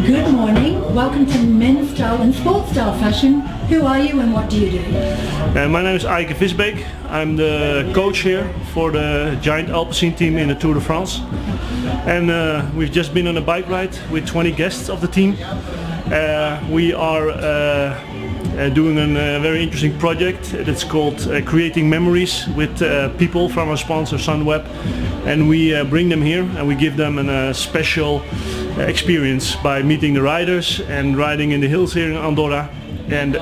Good morning. Welcome to Men's Style and Sports Style Fashion. Who are you and what do you do? My name is Aike Visbeek. I'm the coach here for the Giant Alpecin team in the Tour de France. And we've just been on a bike ride with 20 guests of the team. We are doing a very interesting project that's called Creating Memories with people from our sponsor Sunweb, and we bring them here and we give them a special experience by meeting the riders and riding in the hills here in Andorra and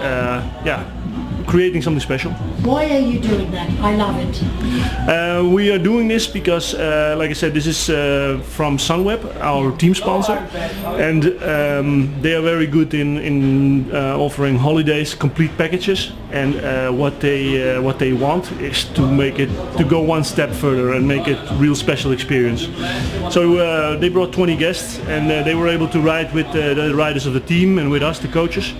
creating something special. Why are you doing that? I love it. We are doing this because, like I said, this is from Sunweb, our team sponsor, and they are very good in offering holidays, complete packages, and what they want is to go one step further and make it a real special experience. So they brought 20 guests, and they were able to ride with the riders of the team and with us, the coaches.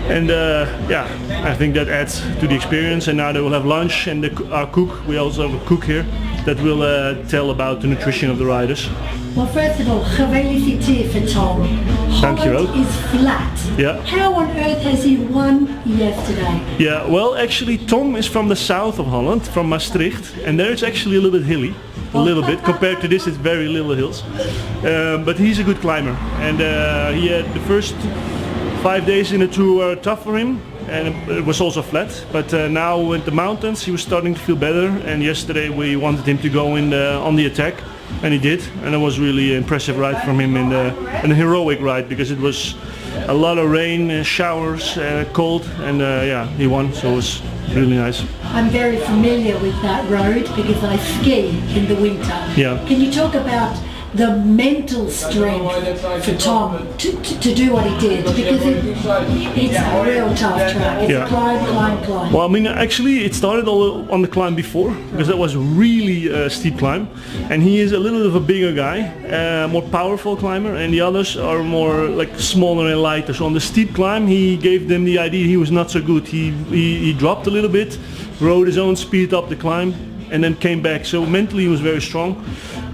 And I think that adds to the experience, and now they will have lunch, and our cook, we also have a cook here that will tell about the nutrition of the riders. Well, first of all, gefeliciteerd for Tom. Holland is flat. Yeah. How on earth has he won yesterday? Yeah, well actually Tom is from the south of Holland, from Maastricht, and there it's actually a little bit hilly. A little bit, compared to this it's very little hills. But he's a good climber, and he had the first 5 days in the tour were tough for him, and it was also flat, but now with the mountains he was starting to feel better, and yesterday we wanted him to go on the attack, and he did, and it was really an impressive ride from him, and a heroic ride, because it was a lot of rain, showers, cold, and he won, so it was really nice. I'm very familiar with that road because I ski in the winter. Yeah. Can you talk about the mental strength for Tom to do what he did, because it's a real tough track. It's climb. Well, I mean, actually it started all on the climb before, because that was really a steep climb, and he is a little bit of a bigger guy, more powerful climber, and the others are more like smaller and lighter. So on the steep climb he gave them the idea he was not so good. He dropped a little bit, rode his own speed up the climb, and then came back. So mentally he was very strong.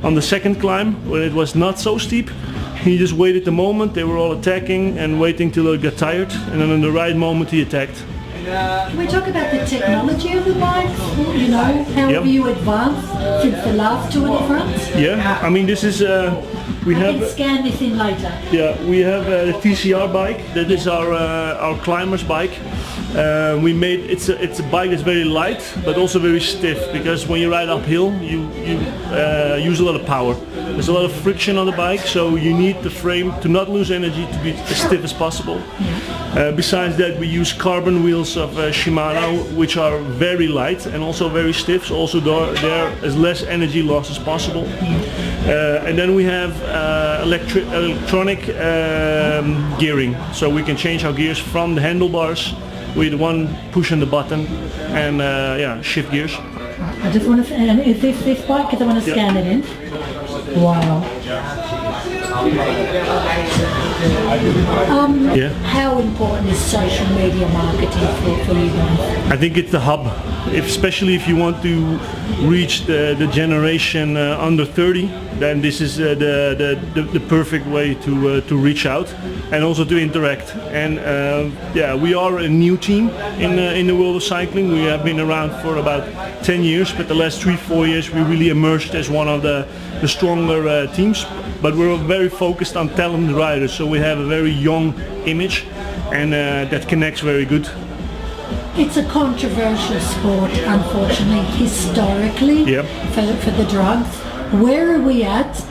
On the second climb, when it was not so steep, he just waited the moment. They were all attacking and waiting till they got tired, and then in the right moment he attacked. Can we talk about the technology of the bikes? You know, how have you advanced since the last Tour de France? Yeah, I mean this is we can scan this in later. Yeah, we have the TCR Bike. That is our climber's bike. We made it's a bike that's very light but also very stiff, because when you ride uphill you use a lot of power. There's a lot of friction on the bike, so you need the frame to not lose energy, to be as stiff as possible. Besides that, we use carbon wheels of Shimano, which are very light and also very stiff, so also there is less energy loss as possible. And then we have electronic gearing, so we can change our gears from the handlebars with one push on the button and shift gears. I just want to, and is this bike? Because I want to scan it in. Wow. How important is social media marketing for you guys? I think it's the hub, especially if you want to reach the generation under 30. Then this is the perfect way to reach out and also to interact. And we are a new team in the world of cycling. We have been around for about 10 years, but the last 3-4 years we really emerged as one of the stronger teams. But we're very focused on talented riders, so we have a very young image, and that connects very good. It's a controversial sport, unfortunately, historically, for the drugs. Where are we at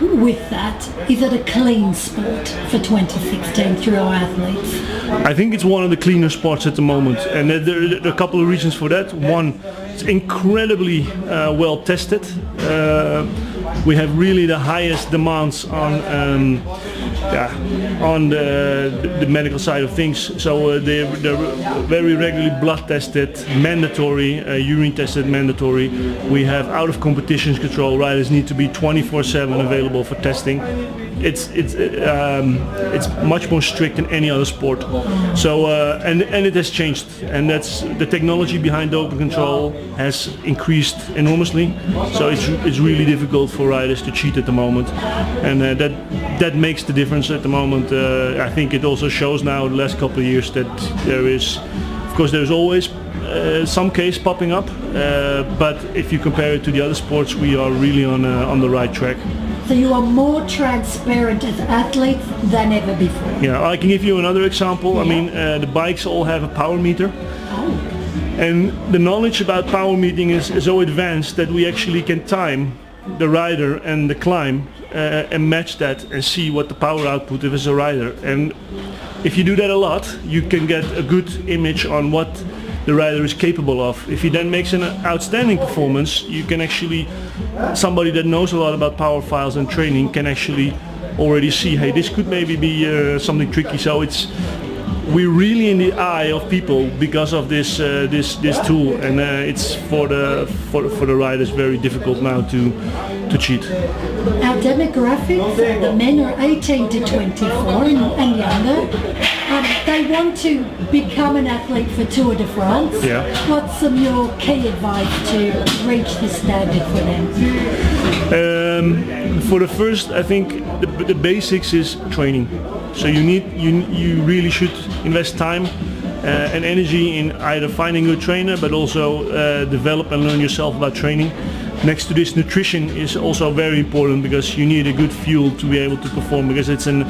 with that? Is it a clean sport for 2016 through our athletes? I think it's one of the cleaner sports at the moment, and there are a couple of reasons for that. One, it's incredibly well tested. We have really the highest demands on the medical side of things. So they're very regularly blood tested, mandatory, urine tested, mandatory. We have out of competitions control. Riders need to be 24/7 available for testing. it's much more strict than any other sport. So and it has changed, and that's the technology behind doping control has increased enormously. So it's really difficult for riders to cheat at the moment, and that makes the difference at the moment. I think it also shows now the last couple of years that there is, of course, there's always some case popping up, but if you compare it to the other sports, we are really on the right track. So you are more transparent as athletes than ever before. Yeah, I can give you another example. Yeah. I mean, the bikes all have a power meter. Oh. And the knowledge about power metering is so advanced that we actually can time the rider and the climb and match that and see what the power output is as a rider. And if you do that a lot, you can get a good image on what the rider is capable of. If he then makes an outstanding performance, you can actually, somebody that knows a lot about power files and training can actually already see, hey, this could maybe be something tricky. So we're really in the eye of people because of this tool, and it's for the riders very difficult now to cheat. Our demographics, the men are 18 to 24 and younger. They want to become an athlete for Tour de France. Yeah. What's some of your key advice to reach this standard for them? For the first, I think the basics is training. So you really should invest time and energy in either finding a good trainer, but also develop and learn yourself about training. Next to this, nutrition is also very important because you need a good fuel to be able to perform, because it's an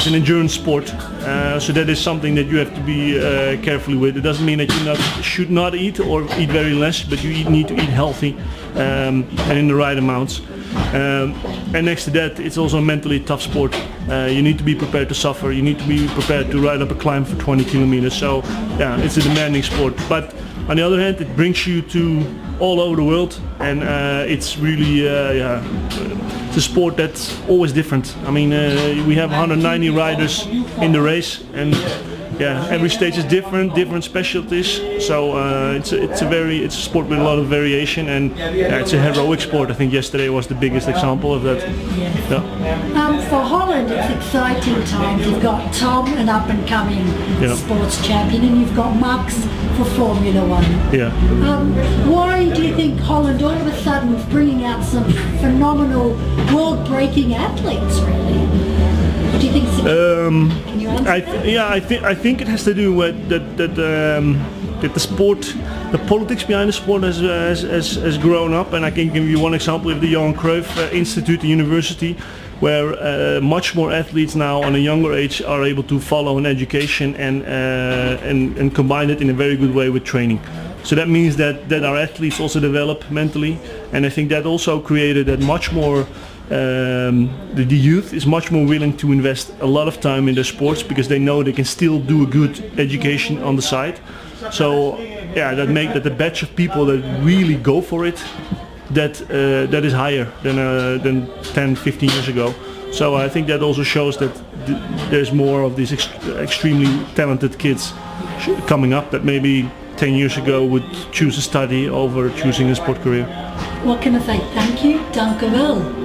endurance sport. So that is something that you have to be carefully with. It doesn't mean that you should not eat or eat very less, but you need to eat healthy and in the right amounts. And next to that, it's also a mentally tough sport. You need to be prepared to suffer. You need to be prepared to ride up a climb for 20 kilometers. So yeah, it's a demanding sport. But on the other hand, it brings you to all over the world, and it's really it's a sport that's always different. I mean, we have 190 riders in the race, and yeah, every stage is different specialties. So it's a sport with a lot of variation, and it's a heroic sport. I think yesterday was the biggest example of that. Yes. Yeah. For Holland, it's exciting times. You've got Tom, an up-and-coming sports champion, and you've got Max for Formula One. Yeah. Why do you think Holland all of a sudden is bringing out some phenomenal world-breaking athletes, really? What do you think? Can you answer I think it has to do with that the sport, the politics behind the sport has grown up. And I can give you one example of the Johan Cruyff Institute, the university, where much more athletes now on a younger age are able to follow an education and combine it in a very good way with training. So that means that our athletes also develop mentally, and I think that also created that much more. The youth is much more willing to invest a lot of time in their sports because they know they can still do a good education on the side. So yeah, that the batch of people that really go for it, that is higher than 10, 15 years ago. So I think that also shows that there's more of these extremely talented kids coming up that maybe 10 years ago would choose a study over choosing a sport career. What can I say? Thank you, dank u wel.